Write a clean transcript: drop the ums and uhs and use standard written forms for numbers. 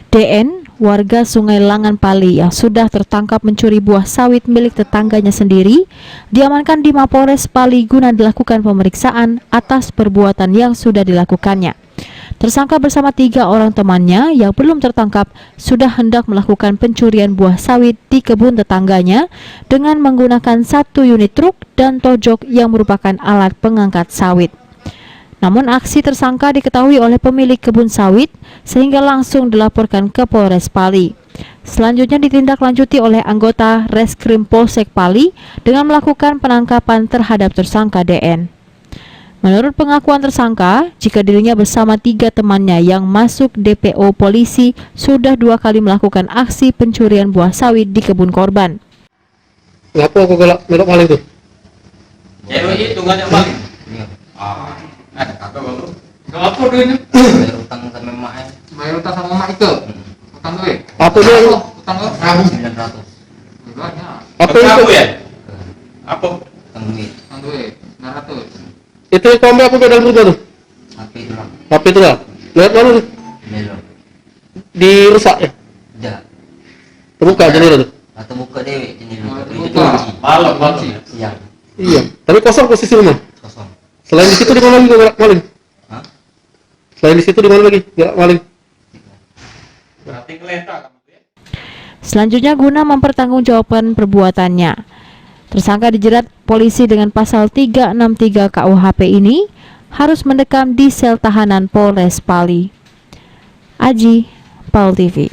DN, warga Sungai Langan Pali yang sudah tertangkap mencuri buah sawit milik tetangganya sendiri, diamankan di Mapolres Pali guna dilakukan pemeriksaan atas perbuatan yang sudah dilakukannya. Tersangka bersama 3 orang temannya yang belum tertangkap sudah hendak melakukan pencurian buah sawit di kebun tetangganya dengan menggunakan 1 unit truk dan tojok yang merupakan alat pengangkat sawit. Namun aksi tersangka diketahui oleh pemilik kebun sawit sehingga langsung dilaporkan ke Polres Pali. Selanjutnya ditindaklanjuti oleh anggota Reskrim Polsek Pali dengan melakukan penangkapan terhadap tersangka DN. Menurut pengakuan tersangka, jika dirinya bersama 3 temannya yang masuk DPO polisi sudah 2 kali melakukan aksi pencurian buah sawit di kebun korban. Kenapa aku galak melok maling tuh? Cewek itu nggak ada bang. Ada apa bang? Gak apa duitnya? Bayar utang sama emak. Bayar utang sama emak itu. Utang duit. Apa dia? Utang lo? 900. Apa itu? Ya? Apa? Utang duit. Utang duit. 900. Itu yang kau ambil apa dalam rumah tuh? HP itu bang. HP itu lah. Lihat mana tuh? Melon. Dirusak ya? Tidak. Terbuka jendela tuh? Atau buka dewe jendela. Itu malam Siang. Iya. Tapi kosong posisi rumah. Kosong. Selain di situ di mana lagi galak maling? Hah? Selain di situ di mana lagi galak maling? berarti ngeletak. Selanjutnya guna mempertanggungjawabkan perbuatannya, tersangka dijerat polisi dengan pasal 363 KUHP ini harus mendekam di sel tahanan Polres Pali. Aji, Pal TV.